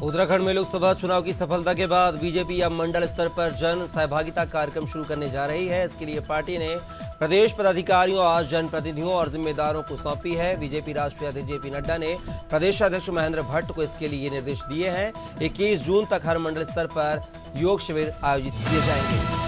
उत्तराखंड में लोकसभा चुनाव की सफलता के बाद बीजेपी अब मंडल स्तर पर जन सहभागिता कार्यक्रम शुरू करने जा रही है। इसके लिए पार्टी ने प्रदेश पदाधिकारियों और जनप्रतिनिधियों और जिम्मेदारों को सौंपी है। बीजेपी राष्ट्रीय अध्यक्ष जेपी नड्डा ने प्रदेश अध्यक्ष महेंद्र भट्ट को इसके लिए निर्देश दिए हैं। 21 जून तक हर मंडल स्तर पर योग शिविर आयोजित किए जाएंगे।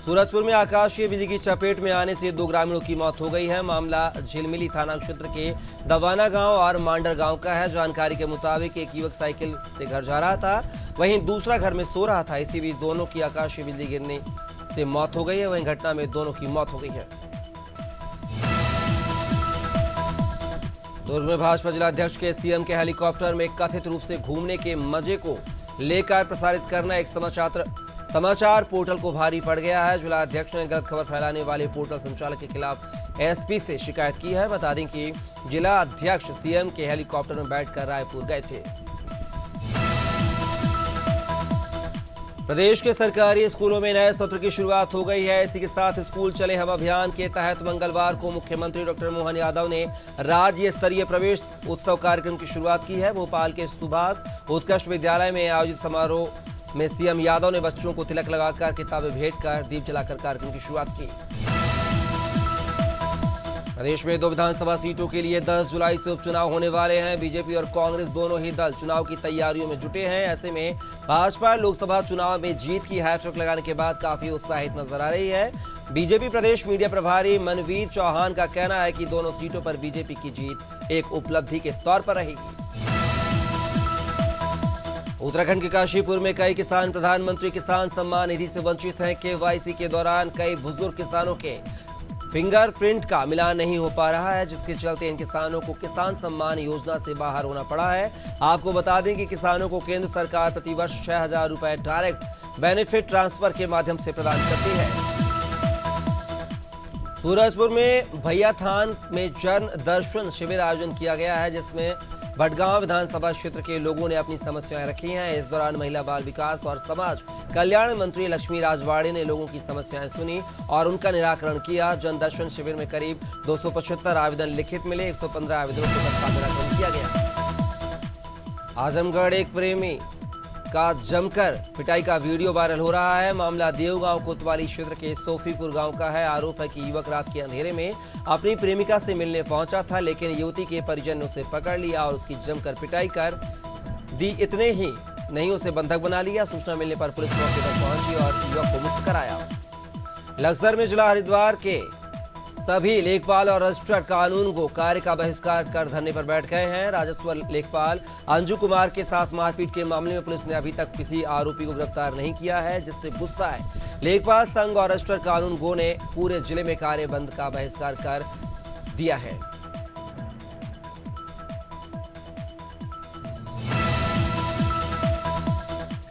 सूरजपुर में आकाशीय बिजली की चपेट में आने से 2 ग्रामीणों की मौत हो गई है। मामला झिलमिली थाना क्षेत्र के दवाना गांव और मांडर गांव का है। जानकारी के मुताबिक एक युवक साइकिल से घर जा रहा था, वहीं दूसरा घर में सो रहा था। इसी बीच दोनों की आकाशीय बिजली गिरने से मौत हो गई है। वहीं घटना में दोनों की मौत हो गई है। दुर्ग में भाजपा जिलाध्यक्ष के सीएम के हेलीकॉप्टर में कथित रूप से घूमने के मजे को लेकर प्रसारित करना एक समाचार पोर्टल को भारी पड़ गया है। जिलाध्यक्ष ने गलत खबर फैलाने वाले पोर्टल संचालक के खिलाफ एसपी से शिकायत की है। बता दें कि जिला अध्यक्ष सीएम के हेलीकॉप्टर में बैठकर रायपुर गए थे। प्रदेश के सरकारी स्कूलों में नए सत्र की शुरुआत हो गई है। इसी के साथ स्कूल चले हम अभियान के तहत मंगलवार को मुख्यमंत्री डॉक्टर मोहन यादव ने राज्य स्तरीय प्रवेश उत्सव कार्यक्रम की शुरुआत की है। भोपाल के सुभाष उत्कृष्ट विद्यालय में आयोजित समारोह में सीएम यादव ने बच्चों को तिलक लगाकर, किताबें भेंट कर, दीप जलाकर कार्यक्रम की शुरुआत की। प्रदेश में 2 विधानसभा सीटों के लिए 10 जुलाई से उपचुनाव होने वाले हैं। बीजेपी और कांग्रेस दोनों ही दल चुनाव की तैयारियों में जुटे हैं। ऐसे में भाजपा लोकसभा चुनाव में जीत की हैट्रिक लगाने के बाद काफी उत्साहित नजर आ रही है। बीजेपी प्रदेश मीडिया प्रभारी मनवीर चौहान का कहना है कि दोनों सीटों पर बीजेपी की जीत एक उपलब्धि के तौर पर रहेगी। उत्तराखंड के काशीपुर में कई किसान प्रधानमंत्री किसान सम्मान निधि से वंचित हैं। केवाईसी के दौरान कई बुजुर्ग किसानों के फिंगरप्रिंट का मिलान नहीं हो पा रहा है, जिसके चलते इन किसानों को किसान सम्मान योजना से बाहर होना पड़ा है। आपको बता दें कि किसानों को केंद्र सरकार प्रतिवर्ष 6,000 रुपए डायरेक्ट बेनिफिट ट्रांसफर के माध्यम से प्रदान करती है। सूरजपुर में भैयाथान में जन दर्शन शिविर आयोजन किया गया है, जिसमें भटगांव विधानसभा क्षेत्र के लोगों ने अपनी समस्याएं रखी हैं। इस दौरान महिला बाल विकास और समाज कल्याण मंत्री लक्ष्मी राजवाड़े ने लोगों की समस्याएं सुनी और उनका निराकरण किया। जन दर्शन शिविर में करीब 275 आवेदन लिखित मिले। 115 आवेदनों को तत्काल निराकरण किया गया। आजमगढ़ एक प्रेमी का जमकर पिटाई का वीडियो वायरल हो रहा है। मामला देवगांव कोतवाली क्षेत्र के सोफीपुर गांव का है। आरोप है कि युवक रात के अंधेरे में अपनी प्रेमिका से मिलने पहुंचा था, लेकिन युवती के परिजन ने उसे पकड़ लिया और उसकी जमकर पिटाई कर दी। इतने ही नहीं, उसे बंधक बना लिया। सूचना मिलने पर पुलिस मौके पर पहुंची और युवक को मुक्त कराया। लक्सर में जिला हरिद्वार के सभी लेखपाल और रजिस्ट्रार कानून को कार्य का बहिष्कार कर धरने पर बैठ गए हैं। राजस्व लेखपाल अंजू कुमार के साथ मारपीट के मामले में पुलिस ने अभी तक किसी आरोपी को गिरफ्तार नहीं किया है, जिससे गुस्सा है लेखपाल संघ और रजिस्ट्रार कानून गो ने पूरे जिले में कार्य बंद का बहिष्कार कर दिया है।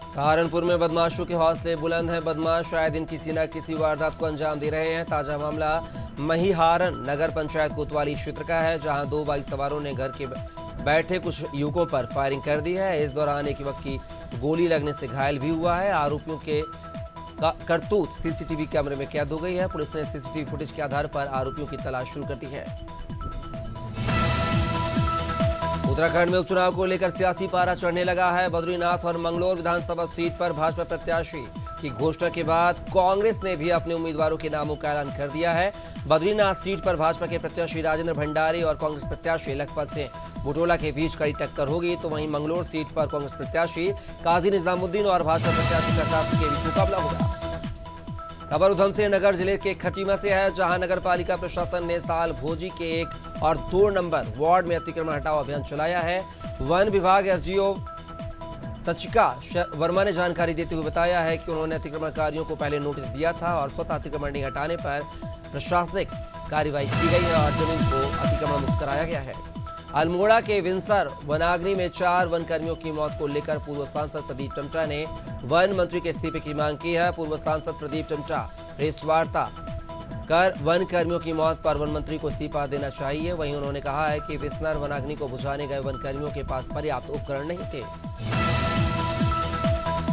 सहारनपुर में बदमाशों के हौसले बुलंद हैं। बदमाश आए दिन किसी न किसी वारदात को अंजाम दे रहे हैं। ताजा मामला महिहारन नगर पंचायत कोतवाली क्षेत्र का है, जहां 2 बाइक सवारों ने घर के बैठे कुछ युवकों पर फायरिंग कर दी है। इस दौरान एक युवक की गोली लगने से घायल भी हुआ है। आरोपियों के करतूत सीसीटीवी कैमरे में कैद हो गई है। पुलिस ने सीसीटीवी फुटेज के आधार पर आरोपियों की तलाश शुरू कर दी है। उत्तराखंड में उपचुनाव को लेकर सियासी पारा चढ़ने लगा है। बद्रीनाथ और मंगलोर विधानसभा सीट पर भाजपा प्रत्याशी की घोषणा के बाद कांग्रेस ने भी अपने उम्मीदवारों के नामों का ऐलान कर दिया है। बद्रीनाथ सीट पर भाजपा के प्रत्याशी राजेंद्र भंडारी और कांग्रेस प्रत्याशी लखपत सिंह बुटोला के बीच कड़ी टक्कर होगी, तो वहीं मंगलोर सीट पर कांग्रेस प्रत्याशी काजी निजामुद्दीन और भाजपा प्रत्याशी करतार सिंह के बीच मुकाबला होगा। खबर उधमसिंह नगर जिले के खटीमा से है, जहां नगर पालिका प्रशासन ने साल भोजी के 1 और 2 नंबर वार्ड में अतिक्रमण हटाओ अभियान चलाया है। वन विभाग एसडीओ सचिका वर्मा ने जानकारी देते हुए बताया है कि उन्होंने अतिक्रमणकारियों को पहले नोटिस दिया था और स्वतः अतिक्रमण नहीं हटाने पर प्रशासनिक कार्रवाई की गई है और जमीन को अतिक्रमण मुक्त कराया गया है। अल्मोड़ा के विंसर वनाग्नि में 4 वन कर्मियों की मौत को लेकर पूर्व सांसद प्रदीप टमटा ने वन मंत्री के इस्तीफे की मांग की है। पूर्व सांसद प्रदीप टमटा प्रेस वार्ता कर वन कर्मियों की मौत पर वन मंत्री को इस्तीफा देना चाहिए। वहीं उन्होंने कहा है कि विंसर वनाग्नि को बुझाने गए वन कर्मियों के पास पर्याप्त उपकरण नहीं थे।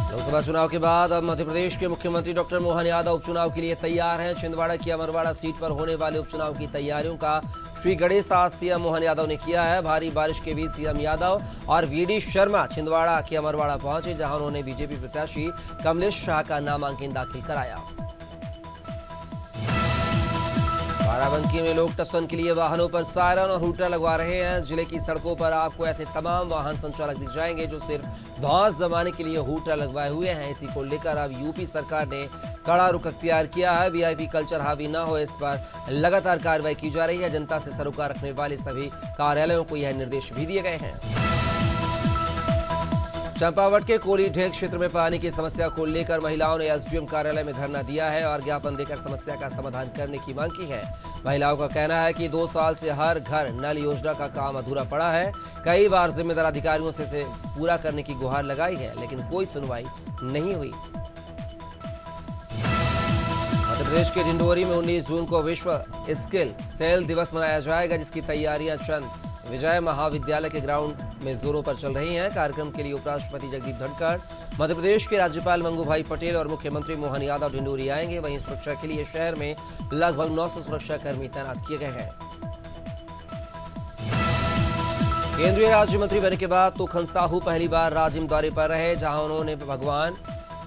लोकसभा चुनाव के बाद अब मध्य प्रदेश के मुख्यमंत्री डॉक्टर मोहन यादव उपचुनाव के लिए तैयार हैं। छिंदवाड़ा की अमरवाड़ा सीट पर होने वाले उपचुनाव की तैयारियों का श्री गणेश दास सीएम मोहन यादव ने किया है। भारी बारिश के बीच सीएम यादव और वीडी शर्मा छिंदवाड़ा के अमरवाड़ा पहुंचे, जहां उन्होंने बीजेपी प्रत्याशी कमलेश शाह का नामांकन दाखिल कराया। बाराबंकी में लोग टसन के लिए वाहनों पर सायरन और हूटर लगवा रहे हैं। जिले की सड़कों पर आपको ऐसे तमाम वाहन संचालक दिख जाएंगे जो सिर्फ धौंस जमाने के लिए हूटर लगवाए हुए हैं। इसी को लेकर अब यूपी सरकार ने कड़ा रुख अख्तियार किया है। वीआईपी कल्चर हावी न हो, इस पर लगातार कार्रवाई की जा रही है। जनता से सरोकार रखने वाले सभी कार्यालयों को यह निर्देश भी दिए गए हैं। चंपावत के कोली ढेक क्षेत्र में पानी की समस्या को लेकर महिलाओं ने एसडीएम कार्यालय में धरना दिया है और ज्ञापन देकर समस्या का समाधान करने की मांग की है। महिलाओं का कहना है कि 2 साल से हर घर नल योजना का काम अधूरा पड़ा है। कई बार जिम्मेदार अधिकारियों से इसे पूरा करने की गुहार लगाई है, लेकिन कोई सुनवाई नहीं हुई। मध्य प्रदेश के डिंडोरी में 19 जून को विश्व स्किल सेल दिवस मनाया जाएगा, जिसकी तैयारियां चंद विजय महाविद्यालय के ग्राउंड में जोरों पर चल रही हैं। कार्यक्रम के लिए उपराष्ट्रपति जगदीप धनखड़, मध्य प्रदेश के राज्यपाल मंगूभाई पटेल और मुख्यमंत्री मोहन यादव डिंडोरी आएंगे। वहीं सुरक्षा के लिए शहर में लगभग 900 सुरक्षा कर्मी तैनात किए गए हैं। केंद्रीय राज्य मंत्री बनने के बाद तोखन साहू पहली बार राजिम दौरे पर रहे, जहां उन्होंने भगवान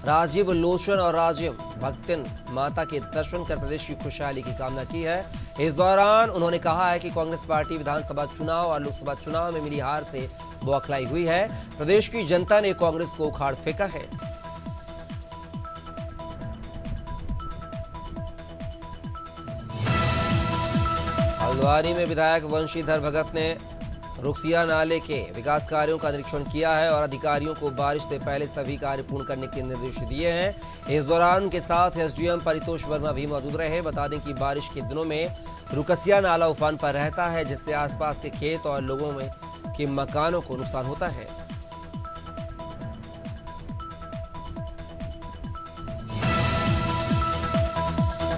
राजीव लोचन और राजीव भक्तिन माता के दर्शन कर प्रदेश की खुशहाली की कामना की है। इस दौरान उन्होंने कहा है कि कांग्रेस पार्टी विधानसभा चुनाव और लोकसभा चुनाव में मिली हार से बौखलाई हुई है। प्रदेश की जनता ने कांग्रेस को उखाड़ फेंका है। हल्द्वानी में विधायक वंशीधर भगत ने रुखसिया नाले के विकास कार्यों का निरीक्षण किया है और अधिकारियों को बारिश से पहले सभी कार्य पूर्ण करने के निर्देश दिए हैं। इस दौरान उनके साथ एसडीएम परितोष वर्मा भी मौजूद रहे। बता दें कि बारिश के दिनों में रुखसिया नाला उफान पर रहता है, जिससे आसपास के खेत और लोगों में के मकानों को नुकसान होता है।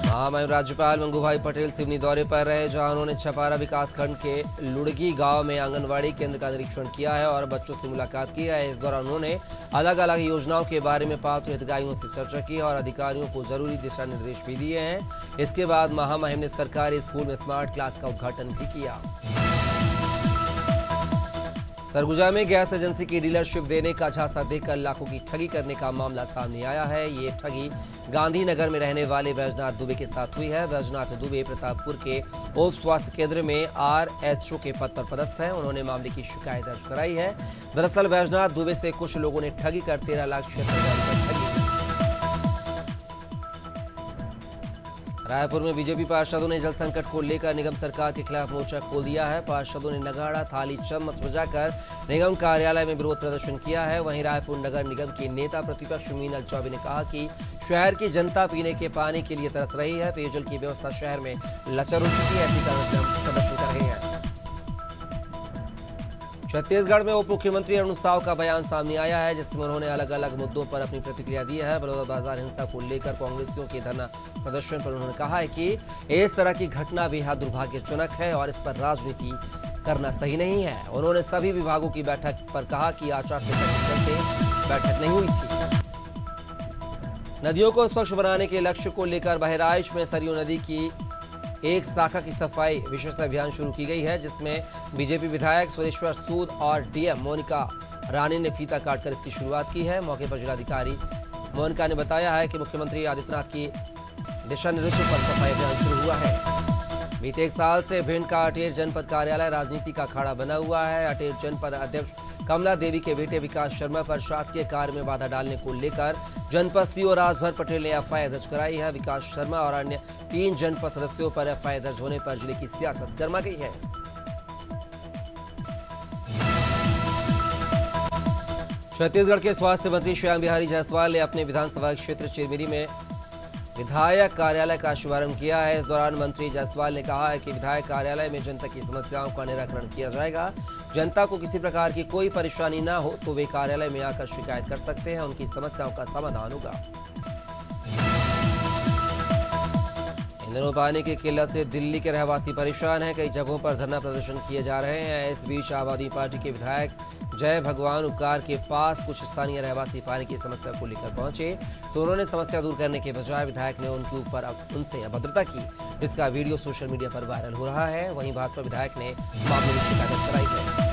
महामहिम राज्यपाल मंगूभाई पटेल सिवनी दौरे पर रहे, जहां उन्होंने छपारा विकासखंड के लुड़गी गांव में आंगनवाड़ी केंद्र का निरीक्षण किया है और बच्चों से मुलाकात की है। इस दौरान उन्होंने अलग अलग योजनाओं के बारे में पात्र हितग्राहियों से चर्चा की और अधिकारियों को जरूरी दिशा निर्देश भी दिए हैं। इसके बाद महामहिम ने सरकारी स्कूल में स्मार्ट क्लास का उद्घाटन भी किया। सरगुजा में गैस एजेंसी की डीलरशिप देने का झांसा देकर लाखों की ठगी करने का मामला सामने आया है। ये ठगी गांधीनगर में रहने वाले बैजनाथ दुबे के साथ हुई है। बैजनाथ दुबे प्रतापपुर के उप स्वास्थ्य केंद्र में आरएचओ के पद पर पदस्थ हैं। उन्होंने मामले की शिकायत दर्ज कराई है। दरअसल बैजनाथ दुबे से कुछ लोगों ने ठगी कर 13,76,000 रुपए ठगी। रायपुर में बीजेपी पार्षदों ने जल संकट को लेकर निगम सरकार के खिलाफ मोर्चा खोल दिया है। पार्षदों ने नगाड़ा, थाली, चम्मच बजाकर निगम कार्यालय में विरोध प्रदर्शन किया है। वहीं रायपुर नगर निगम के नेता प्रतिपक्ष मीनल चौबे ने कहा कि शहर की जनता पीने के पानी के लिए तरस रही है। पेयजल की व्यवस्था शहर में लचर हो चुकी है, ऐसी कारण से हम प्रदर्शन कर रहे हैं। छत्तीसगढ़ में उप मुख्यमंत्री अरुण साव का बयान सामने आया है, जिसमें उन्होंने अलग अलग मुद्दों पर अपनी प्रतिक्रिया दी है। बलौदाबाजार हिंसा को लेकर कांग्रेसियों के धरना प्रदर्शन पर उन्होंने कहा है कि इस तरह की घटना बेहद दुर्भाग्यजनक है और इस पर राजनीति करना सही नहीं है। उन्होंने सभी विभागों की बैठक पर कहा कि आचार संहिता के चलते बैठक नहीं हुई थी। नदियों को स्वच्छ बनाने के लक्ष्य को लेकर बहराइच में सरयू नदी की एक शाखा की सफाई विशेष अभियान शुरू की गई है, जिसमें बीजेपी विधायक सुरेश्वर सूद और डीएम मोनिका रानी ने फीता काटकर इसकी शुरुआत की है। मौके पर जिलाधिकारी मोनिका ने बताया है कि मुख्यमंत्री आदित्यनाथ की दिशा निर्देशों पर सफाई अभियान शुरू हुआ है। बीते 1 साल से भिंड का अटेर जनपद कार्यालय राजनीति का अखाड़ा बना हुआ है। अटेर जनपद अध्यक्ष कमला देवी के बेटे विकास शर्मा पर शासकीय कार्य में बाधा डालने को लेकर जनपद सीओ राजभर पटेल ने एफआईआर दर्ज कराई है। विकास शर्मा और अन्य 3 जनपद सदस्यों पर एफआईआर दर्ज होने पर जिले की सियासत गर्मा गई है। छत्तीसगढ़ के स्वास्थ्य मंत्री श्याम बिहारी जायसवाल ने अपने विधानसभा क्षेत्र चिरमिरी में विधायक कार्यालय का शुभारंभ किया है। इस दौरान मंत्री जायसवाल ने कहा है कि विधायक कार्यालय में जनता की समस्याओं का निराकरण किया जाएगा। जनता को किसी प्रकार की कोई परेशानी ना हो तो वे कार्यालय में आकर शिकायत कर सकते हैं, उनकी समस्याओं का समाधान होगा। इन दिनों पानी की किल्लत से दिल्ली के रहवासी परेशान हैं। कई जगहों पर धरना प्रदर्शन किए जा रहे हैं। इस बीच आम आदमी पार्टी के विधायक जय भगवान उपकार के पास कुछ स्थानीय रहवासी पानी की समस्या को लेकर पहुंचे तो उन्होंने समस्या दूर करने के बजाय विधायक ने उनके ऊपर उनसे अभद्रता की, जिसका वीडियो सोशल मीडिया पर वायरल हो रहा है। वहीं भाजपा विधायक ने मामले में शिकायत दर्ज कराई है।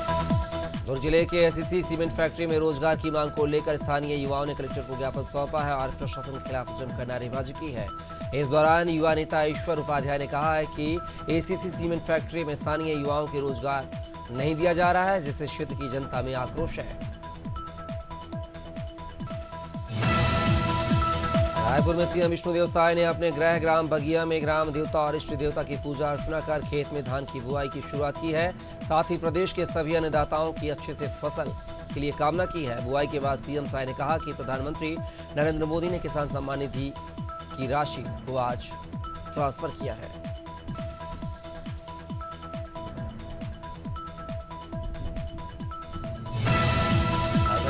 दुर्ग जिले के एससीसी सीमेंट फैक्ट्री में रोजगार की मांग को लेकर स्थानीय युवाओं ने कलेक्टर को ज्ञापन सौंपा है और प्रशासन के खिलाफ जमकर नारेबाजी की है। इस दौरान युवा नेता ईश्वर उपाध्याय ने कहा है कि एससीसी सीमेंट फैक्ट्री में स्थानीय युवाओं को रोजगार नहीं दिया जा रहा है, जिससे क्षेत्र की जनता में आक्रोश है। रायपुर में सीएम विष्णुदेव साय ने अपने गृह ग्राम बगिया में ग्राम देवता और इष्ट देवता की पूजा अर्चना कर खेत में धान की बुआई की शुरुआत की है। साथ ही प्रदेश के सभी अन्नदाताओं की अच्छे से फसल के लिए कामना की है। बुआई के बाद सीएम साय ने कहा कि प्रधानमंत्री नरेंद्र मोदी ने किसान सम्मान निधि की राशि को आज ट्रांसफर किया है।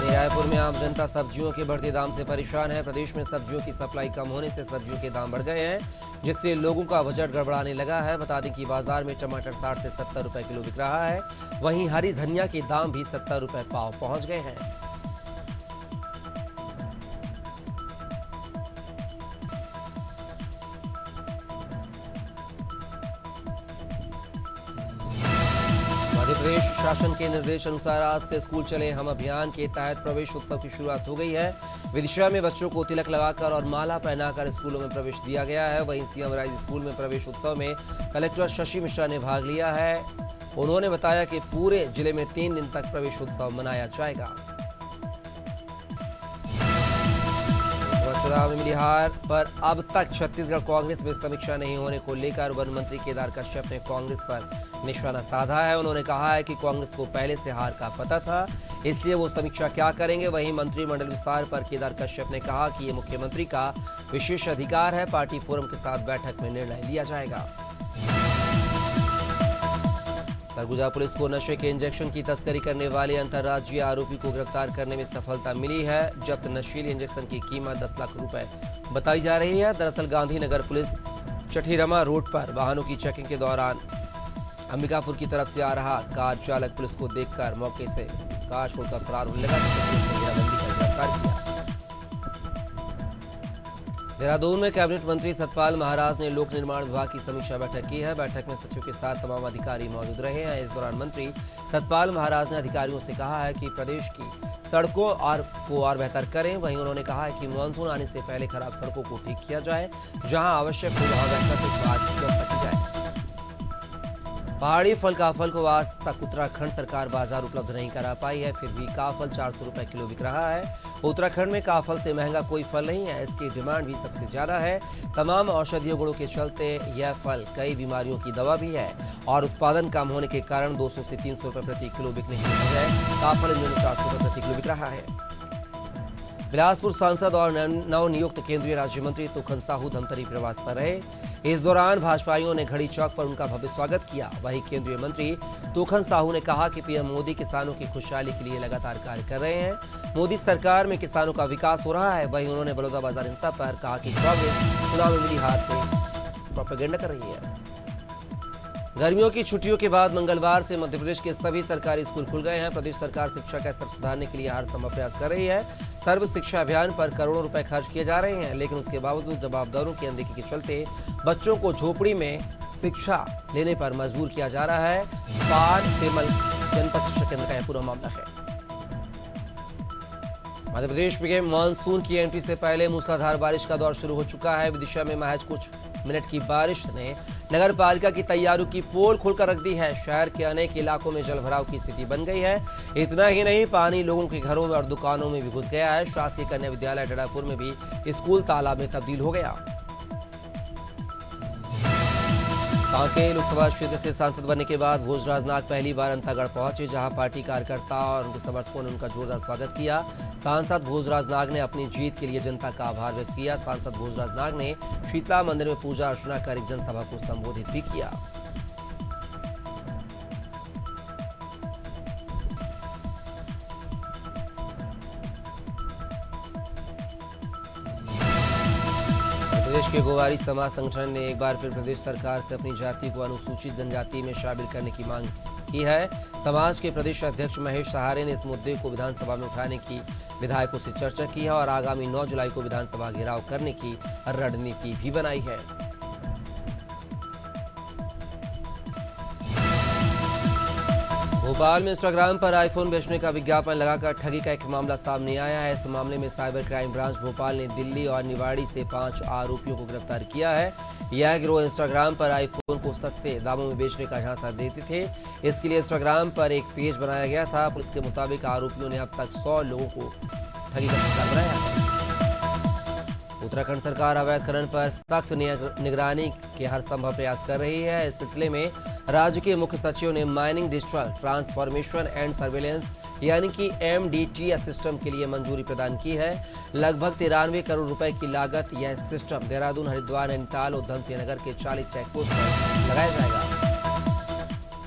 रायपुर में आम जनता सब्जियों के बढ़ते दाम से परेशान है। प्रदेश में सब्जियों की सप्लाई कम होने से सब्जियों के दाम बढ़ गए हैं, जिससे लोगों का बजट गड़बड़ाने लगा है। बता दें कि बाजार में टमाटर 60 से 70 रुपए किलो बिक रहा है। वहीं हरी धनिया के दाम भी 70 रुपए पाव पहुंच गए हैं। मध्य प्रदेश शासन के निर्देश अनुसार आज से स्कूल चले हम अभियान के तहत प्रवेश उत्सव की शुरुआत हो गई है। विदिशा में बच्चों को तिलक लगाकर और माला पहनाकर स्कूलों में प्रवेश दिया गया है। वहीं सीएम राइज स्कूल में प्रवेश उत्सव में कलेक्टर शशि मिश्रा ने भाग लिया है। उन्होंने बताया कि पूरे जिले में 3 दिन तक प्रवेश उत्सव मनाया जाएगा। चुनाव में मिली हार पर अब तक छत्तीसगढ़ कांग्रेस में समीक्षा नहीं होने को लेकर वन मंत्री केदार कश्यप ने कांग्रेस पर निशाना साधा है। उन्होंने कहा है कि कांग्रेस को पहले से हार का पता था, इसलिए वो समीक्षा क्या करेंगे। वहीं मंत्रिमंडल विस्तार पर केदार कश्यप ने कहा कि ये मुख्यमंत्री का विशेष अधिकार है, पार्टी फोरम के साथ बैठक में निर्णय लिया जाएगा। सरगुजा पुलिस को नशे के इंजेक्शन की तस्करी करने वाले अंतर्राज्यीय आरोपी को गिरफ्तार करने में सफलता मिली है। जब्त नशीले इंजेक्शन की कीमत 10 लाख रुपए बताई जा रही है। दरअसल गांधीनगर पुलिस चठीरमा रोड पर वाहनों की चेकिंग के दौरान अंबिकापुर की तरफ से आ रहा कार चालक पुलिस को देखकर मौके से कार छोड़कर फरार होने लगा, जिसे पुलिस ने घेराबंदी कर गिरफ्तार किया। देहरादून में कैबिनेट मंत्री सतपाल महाराज ने लोक निर्माण विभाग की समीक्षा बैठक की है। बैठक में सचिव के साथ तमाम अधिकारी मौजूद रहे हैं। इस दौरान मंत्री सतपाल महाराज ने अधिकारियों से कहा है कि प्रदेश की सड़कों को और बेहतर करें। वहीं उन्होंने कहा है कि मानसून आने से पहले खराब सड़कों को ठीक किया जाए, जहां आवश्यक हो वहां बेहतर व्यवस्था की जाए। पहाड़ी फल काफल को आज तक उत्तराखंड सरकार बाजार उपलब्ध नहीं करा पाई है, फिर भी काफल 400 रुपए किलो बिक रहा है। उत्तराखंड में काफल से महंगा कोई फल नहीं है, इसकी डिमांड भी सबसे ज्यादा है। तमाम औषधीय गुणों के चलते यह फल कई बीमारियों की दवा भी है और उत्पादन कम होने के कारण 200 से 300 रुपए प्रति किलो बिकने की वजह काफल इन दिनों 400 रुपए प्रति किलो बिक रहा है। बिलासपुर सांसद और नवनियुक्त केंद्रीय राज्य मंत्री तुखन साहू धमतरी प्रवास पर रहे। इस दौरान भाजपाइयों ने घड़ी चौक पर उनका भव्य स्वागत किया। वहीं केंद्रीय मंत्री तुखन साहू ने कहा कि पीएम मोदी किसानों की खुशहाली के लिए लगातार कार्य कर रहे हैं। मोदी सरकार में किसानों का विकास हो रहा है। वहीं उन्होंने बलौदाबाजार हिंसा पर कहा कि कांग्रेस चुनाव में मिली हार से प्रोपेगेंडा कर रही है। गर्मियों की छुट्टियों के बाद मंगलवार से मध्य प्रदेश के सभी सरकारी स्कूल खुल गए हैं। प्रदेश सरकार शिक्षा का स्तर सुधारने के लिए हर संभव प्रयास कर रही है। सर्व शिक्षा अभियान पर करोड़ों रुपए खर्च किए जा रहे हैं, लेकिन उसके बावजूद जवाबदारों की अनदेखी के चलते बच्चों को झोपड़ी में शिक्षा लेने पर मजबूर किया जा रहा है। पार सेमल जनपद शिक्षा केंद्र का यह पूरा मामला है। मध्य प्रदेश में मानसून की एंट्री से पहले मूसलाधार बारिश का दौर शुरू हो चुका है। विदिशा में महज कुछ मिनट की बारिश ने नगर पालिका की तैयारियों की पोल खोलकर रख दी है। शहर के अनेक इलाकों में जलभराव की स्थिति बन गई है। इतना ही नहीं, पानी लोगों के घरों में और दुकानों में भी घुस गया है। शासकीय कन्या विद्यालय डडापुर में भी स्कूल तालाब में तब्दील हो गया। कांकेर लोकसभा क्षेत्र से सांसद बनने के बाद भोजराज नाग पहली बार अंतागढ़ पहुंचे, जहां पार्टी कार्यकर्ता और उनके समर्थकों ने उनका जोरदार स्वागत किया। सांसद भोजराज नाग ने अपनी जीत के लिए जनता का आभार व्यक्त किया। सांसद भोजराज नाग ने शीतला मंदिर में पूजा अर्चना कर एक जनसभा को संबोधित भी किया। प्रदेश के गोवारी समाज संगठन ने एक बार फिर प्रदेश सरकार से अपनी जाति को अनुसूचित जनजाति में शामिल करने की मांग की है। समाज के प्रदेश अध्यक्ष महेश सहारे ने इस मुद्दे को विधानसभा में उठाने की विधायकों से चर्चा की है और आगामी 9 जुलाई को विधानसभा घेराव करने की रणनीति भी बनाई है। भोपाल में इंस्टाग्राम पर आईफोन बेचने का विज्ञापन लगाकर ठगी का एक मामला सामने आया है। इस मामले में साइबर क्राइम ब्रांच भोपाल ने दिल्ली और निवाड़ी से 5 आरोपियों को गिरफ्तार किया है। यह गिरोह इंस्टाग्राम पर आईफोन को सस्ते दामों में बेचने का झांसा देते थे। इसके लिए इंस्टाग्राम पर एक पेज बनाया गया था। पुलिस के मुताबिक आरोपियों ने अब तक 100 लोगों को ठगी का शिकार बनाया है। उत्तराखंड सरकार अवैध खनन पर सख्त निगरानी के हर संभव प्रयास कर रही है। इस सिलसिले में राज्य के मुख्य सचिव ने mining digital transformation and surveillance यानी कि MDTS सिस्टम के लिए मंजूरी प्रदान की है। लगभग 93 करोड़ रुपए की लागत यह सिस्टम देहरादून, हरिद्वार, नैनीताल, उधम सिंह नगर के 40 चेकपोस्ट पर लगाया जाएगा।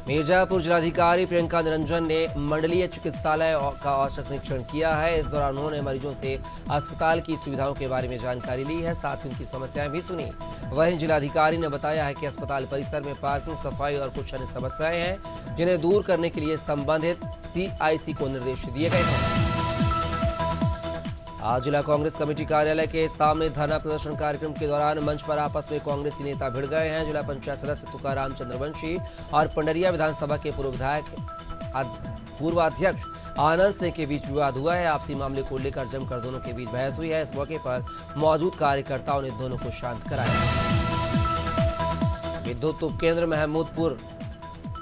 मिर्जापुर जिलाधिकारी प्रियंका निरंजन ने मंडलीय चिकित्सालय का औचक निरीक्षण किया है। इस दौरान उन्होंने मरीजों से अस्पताल की सुविधाओं के बारे में जानकारी ली है, साथ ही उनकी समस्याएं भी सुनी। वहीं जिलाधिकारी ने बताया है कि अस्पताल परिसर में पार्किंग, सफाई और कुछ अन्य समस्याएं हैं जिन्हें दूर करने के लिए संबंधित CIC को निर्देश दिए गए हैं। आज जिला कांग्रेस कमेटी कार्यालय के सामने धरना प्रदर्शन कार्यक्रम के दौरान मंच पर आपस में कांग्रेसी नेता भिड़ गए हैं। जिला पंचायत सदस्य तुकाराम चंद्रवंशी और पंडरिया विधानसभा के पूर्व विधायक पूर्वाध्यक्ष आनंद सिंह के बीच विवाद हुआ है। आपसी मामले को लेकर जमकर दोनों के बीच बहस हुई है। इस मौके पर मौजूद कार्यकर्ताओं ने दोनों को शांत कराया। विद्युत उपकेंद्र महमूदपुर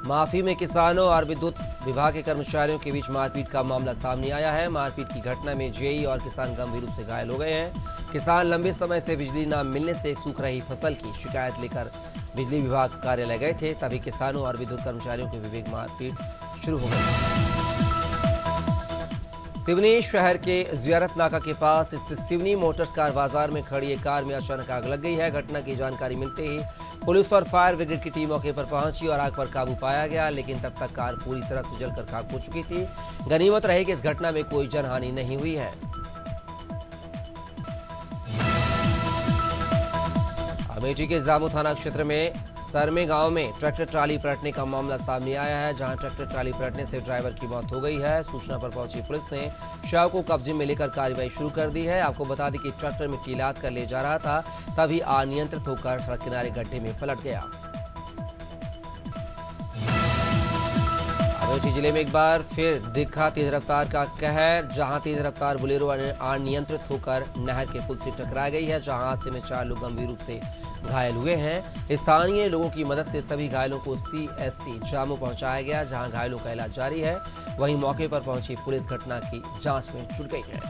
माफी में किसानों और विद्युत विभाग के कर्मचारियों के बीच मारपीट का मामला सामने आया है। मारपीट की घटना में जेई और किसान गंभीर रूप से घायल हो गए हैं। किसान लंबे समय से बिजली न मिलने से सूख रही फसल की शिकायत लेकर बिजली विभाग कार्यालय गए थे, तभी किसानों और विद्युत कर्मचारियों के विवेक मारपीट शुरू हो गई। सिवनी शहर के जियारत नाका के पास स्थित सिवनी मोटर्स कार बाजार में खड़ी एक कार में अचानक आग लग गई है। घटना की जानकारी मिलते ही पुलिस और फायर ब्रिगेड की टीम मौके पर पहुंची और आग पर काबू पाया गया, लेकिन तब तक कार पूरी तरह से जलकर खाक हो चुकी थी। गनीमत रही कि इस घटना में कोई जनहानि नहीं हुई है। अमेठी के जामू थाना क्षेत्र में सरमे गांव में ट्रैक्टर ट्राली पलटने का मामला सामने आया है, जहां ट्रैक्टर ट्राली पलटने से ड्राइवर की मौत हो गई है। सूचना पर पहुंची पुलिस ने शव को कब्जे में लेकर कार्रवाई शुरू कर दी है। आपको बता दें कि ट्रैक्टर मिट्टी लाद कर ले जा रहा था, तभी अनियंत्रित होकर सड़क किनारे गड्ढे में पलट गया। अमेठी जिले में एक बार फिर दिखा तेज रफ्तार का कहर, जहां तेज रफ्तार बुलेरो अनियंत्रित होकर नहर के पुल से टकरा गई है, जहां हादसे में 4 लोग गंभीर रूप से घायल हुए हैं। स्थानीय लोगों की मदद से सभी घायलों को CSC जामू पहुंचाया गया, जहां घायलों का इलाज जारी है। वहीं मौके पर पहुंची पुलिस घटना की जांच में जुट गई है।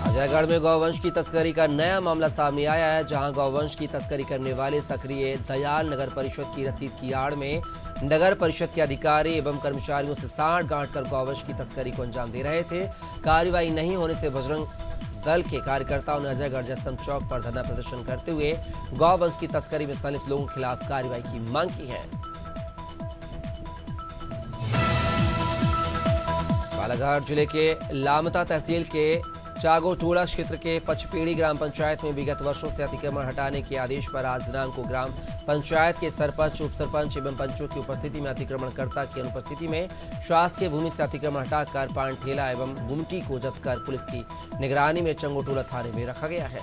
अजयगढ़ में गौवंश की तस्करी का नया मामला सामने आया है, जहां गौवंश की तस्करी करने वाले सक्रिय दयाल नगर परिषद की रसीद की आड़ में नगर परिषद के अधिकारी एवं कर्मचारियों से साठ गांठ कर गौवंश की तस्करी को अंजाम दे रहे थे। कार्रवाई नहीं होने से बजरंग दल के कार्यकर्ताओं ने अजयगढ़ जयस्तंभ चौक पर धरना प्रदर्शन करते हुए गौवंश की तस्करी में संलिप्त लोगों के खिलाफ कार्रवाई की मांग की है। बालाघाट जिले के लामता तहसील के चागोटोला क्षेत्र के पचपेड़ी ग्राम पंचायत में विगत वर्षों से अतिक्रमण हटाने के आदेश पर आज दिनांक को ग्राम पंचायत के सरपंच, उप सरपंच एवं पंचों की उपस्थिति में अतिक्रमणकर्ता की अनुपस्थिति में शासकीय भूमि से अतिक्रमण हटाकर पान ठेला एवं गुमटी को जब्त कर पुलिस की निगरानी में चंगोटोला थाने में रखा गया है।